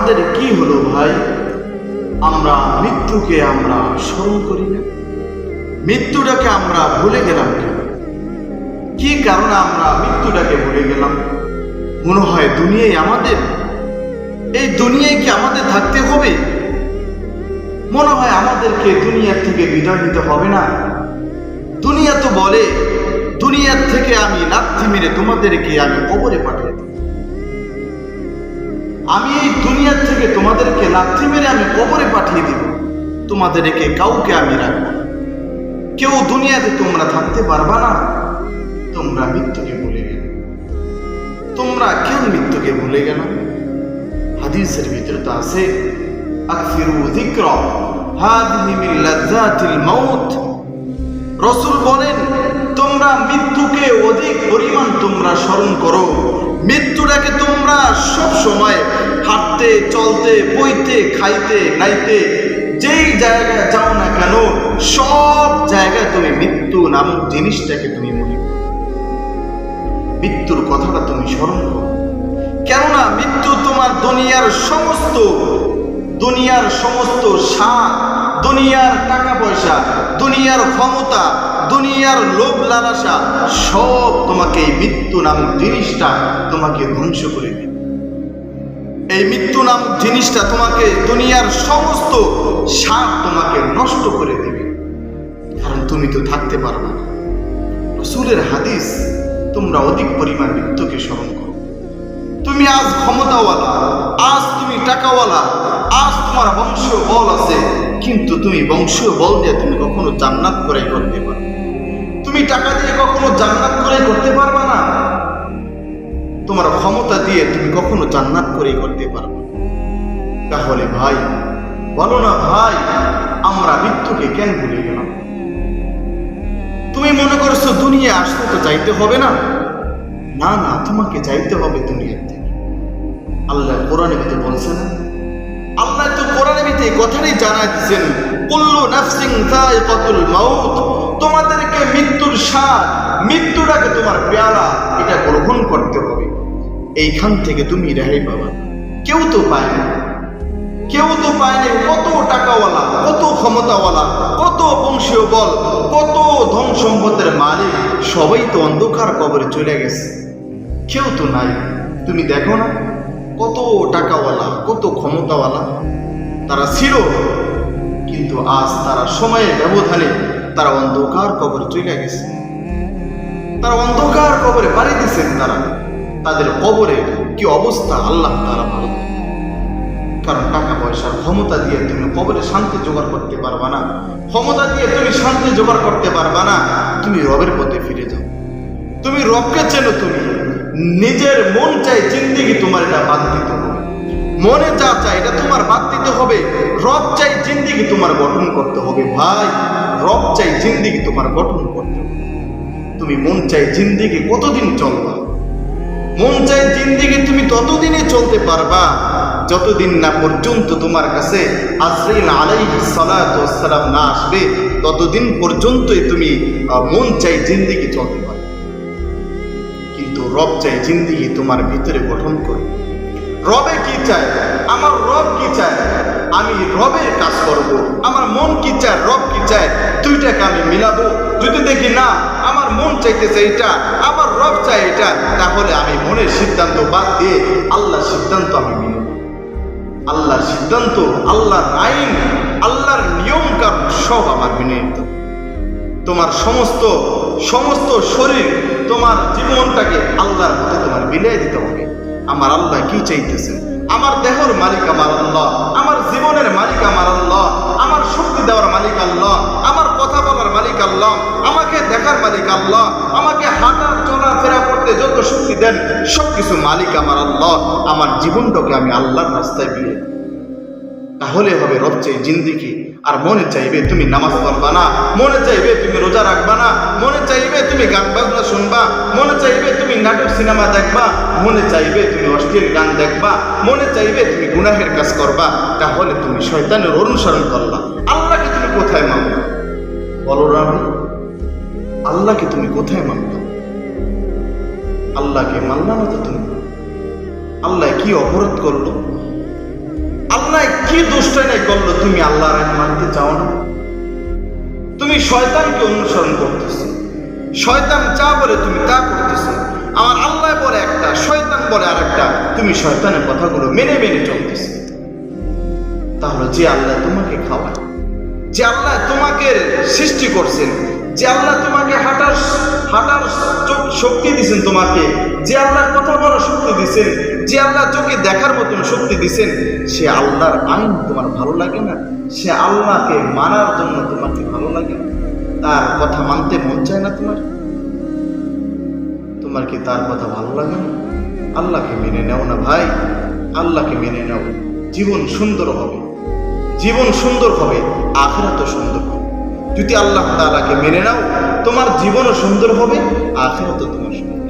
আমাদের কি হলো ভাই? আমরা মৃত্যুকে আমরা স্মরণ করি না, মৃত্যুটাকে আমরা ভুলে গেলাম কেন? কি কারণে আমরা মৃত্যুটাকে ভুলে গেলাম? মনে হয় দুনিয়ায় আমাদের, এই দুনিয়ায় কি আমাদের থাকতে হবে? মনে হয় আমাদেরকে দুনিয়ার থেকে বিদায় নিতে হবে না। দুনিয়া তো বলে, দুনিয়ার থেকে আমি লাথি মেরে তোমাদেরকে আমি কবরে পাঠিয়ে দেব। আমি এই দুনিয়ার থেকে তোমাদেরকে লাথি মেরে আমি কবরে পাঠিয়ে দিব, তোমাদেরকে কাউকে আমি রাখবো। কেউ দুনিয়াতে তোমরা থাকতে পারবা না। তোমরা মৃত্যুকে ভুলে গেলে। তোমরা কেন মৃত্যুকে ভুলে গেল? হাদিসের ভিতরে তো আছে, আকসিরু যিকরা হাদিহি মিন লাযযাতিল মাউত। রাসূল বলেন, তোমরা মৃত্যুকে অধিক পরিমাণ তোমরা স্মরণ করো। মৃত্যুটাকে তোমরা সব সময় হাঁটতে, চলতে, বইতে, খাইতে, নাইতে, যেই জায়গায় যাও না কেন, সব জায়গায় তুমি মৃত্যু নামক জিনিসটাকে তুমি মনে করো, মৃত্যুর কথাটা তুমি স্মরণ করো। কেননা মৃত্যু তোমার দুনিয়ার সমস্ত স্বাদ, দুনিয়ার টাকা পয়সা, দুনিয়ার ক্ষমতা, দুনিয়ার লোভ লালসা, সব তোমাকে এই মৃত্যু নামক জিনিসটা তোমাকে ধ্বংস করে দেবে। এই মৃত্যু নামক জিনিসটা তোমাকে দুনিয়ার সমস্ত স্বাদ তোমাকে নষ্ট করে দেবে, কারণ তুমি তো থাকতে পারবে না। রাসূলের হাদিস, তোমরা অধিক পরিমাণ মৃত্যুকে স্মরণ করো। তুমি আজ ক্ষমতাওয়ালা, আজ তুমি টাকাওয়ালা, আজ তোমার বংশীয় বল আছে, কিন্তু তুমি বংশীয় বল দিয়ে তুমি কখনো জান্নাত করে করতে পারবে? তুমি টাকা দিয়ে কখনো জান্নাত করে করতে পারবে না। তোমার ক্ষমতা দিয়ে তুমি কখনো জান্নাত করে করতে পারবে। তাহলে ভাই বলো না ভাই, আমরা মৃত্যুকে কেন ভুলে গেলাম? তুমি মনে করছো দুনিয়া আসতে তো যাইতে হবে না? না না, তোমাকে যাইতে হবে দুনিয়ার থেকে। আল্লাহ কোরআনে ভিতরে বলছেন, আল্লাহ তো কোরআনে ভিতরে কথাটাই জানাই দিচ্ছেন, কুল্লু নাফসিন যায়িকাতুল মাউত। তোমাদেরকে মৃত্যুর স্বাদ, মৃত্যুটাকে তোমার পেয়ালা, এটা গ্রহণ করতে হবে। এইখান থেকে তুমি রেহাই পাবা। কেউ তো পায় না, কেউ তো পায় না। কত টাকাওয়ালা, কত ক্ষমতাওয়ালা, কত বংশীয় বল, কত ধন সম্পদের মালিক, সবাই তো অন্ধকার কবরে চলে গেছে। কেউ তো নাই। তুমি দেখো না, কত টাকাওয়ালা, কত ক্ষমতাওয়ালা তারা ছিল, কিন্তু আজ তারা সময়ের ব্যবধানে তারা অন্ধকার কবরে চলে গেছে। তারা অন্ধকার কবরে পাড়ি দিচ্ছেন। তাদের কবরে কি অবস্থা আল্লাহ তাআলা ভালো। কারণ টাকা পয়সার ক্ষমতা দিয়ে তুমি কবরে শান্তি জোগাড় করতে পারবা না, ক্ষমতা দিয়ে তুমি শান্তি জোগাড় করতে পারবা না। তুমি রবের পথে ফিরে যাও, তুমি রবকে চেনো। তুমি নিজের মন চাই জিন্দেগি তোমার এটা বাদ দিতে হবে, মনে যা চাই এটা তোমার বাদ দিতে হবে। রব চাই জিন্দেগি তোমার গঠন করতে হবে। ভাই, রব চাই জিন্দেগি তোমার গঠন করতে হবে। তুমি মন চাই জিন্দেগি কতদিন চলবা? মন চাই জিন্দেগি তুমি ততদিনে চলতে পারবা যতদিন না পর্যন্ত তোমার কাছে আজরাইল আলাইহিস সালাতু ওয়াস সালাম না আসবে, ততদিন পর্যন্তই তুমি মন চাই জিন্দেগি চলতে পারবে। কিন্তু রব চাই জিন্দেগি তোমার ভিতরে গঠন করবে। রবে কি চায়? আমার রব কি চায়? আমি রবের কাজ করব। আমার মন কি চায়, রব কি চায়, দুইটাকে আমি মিলাবো। যদি দেখি না আমার মন চাইতেছে এটা, আমার রব চায় এটা, তাহলে আমি মনের সিদ্ধান্ত বাদ দিয়ে আল্লাহর সিদ্ধান্ত আমি মেনে নেব। আল্লাহর সিদ্ধান্ত, আল্লাহর আইন, আল্লাহর নিয়ম কানুন সব আমার মেনে নিতে হবে। তোমার সমস্ত শরীর, তোমার জীবনটাকে আল্লাহর মধ্যে তোমার মিলিয়ে দিতে হবে। আমার আল্লাহ কি চাইতেছেন? আমার দেহের মালিক আমার আল্লাহ, আমার জীবনের মালিক আমার আল্লাহ, আমার শক্তি দেওয়ার মালিক আল্লাহ, আমার কথা বলার মালিক আল্লাহ, আমাকে দেখার মালিক আল্লাহ, আমাকে হাঁটা চলাফেরা করতে যত শক্তি দেন সবকিছু মালিক আমার আল্লাহ। আমার জীবনটাকে আমি আল্লাহর রাস্তায় বিলিয়ে দেব। তাহলে হবে রব চাই জিন্দেগি। আর মনে চাইবে তুমি নামাজ পড়বা না, মনে চাইবে তুমি রোজা রাখবা না, মনে চাইবে তুমি গান বাজনা শুনবা, মনে চাইবে তুমি নাটক সিনেমা দেখবা, মনে চাইবে তুমি অশ্লীল গান দেখবা, মনে চাইবে তুমি গুনাহের কাজ করবা, তাহলে তুমি শয়তানের অনুসরণ করলা। আল্লাহকে তুমি কোথায় মানবা? বলো রাবি, আল্লাহকে তুমি কোথায় মানবা? আল্লাহকে মানলা না তো তুমি। আল্লাহ কি অপরাধ করলো? আল্লাহ কি দুষ্টামি করলো, তুমি আল্লাহর আইন মানতে চাও না? তুমি শয়তানকে অনুসরণ করতেছো, শয়তান যা বলে তুমি তা করতেছো। আমার আল্লাহ বলে একটা, শয়তান বলে আর একটা, তুমি শয়তানের কথাগুলো মেনে মেনে চলতেছো। তাহলে যে আল্লাহ তোমাকে খাওয়ায়, যে আল্লাহ তোমাকে সৃষ্টি করছেন, যে আল্লাহ তোমাকে হাঁটার শক্তি দিছেন, তোমাকে যে আল্লাহ কথা বলার শক্তি দিছেন, যে আল্লাহ চোখে দেখার মতন শক্তি দিছেন, সে আল্লাহর আইন তোমার ভালো লাগে না? সে আল্লাহকে মানার জন্য তোমাকে ভালো লাগে না? তার কথা মানতে মন চায় না তোমার? তোমার কি তার কথা ভালো লাগে না? আল্লাহকে মেনে নাও না ভাই, আল্লাহকে মেনে নাও। জীবন সুন্দর হবে, জীবন সুন্দর হবে, আখিরাতও সুন্দর হবে। যদি আল্লাহ তাআলাকে মেনে নাও, তোমার জীবনও সুন্দর হবে, আখিরাতও তোমার সুন্দর হবে।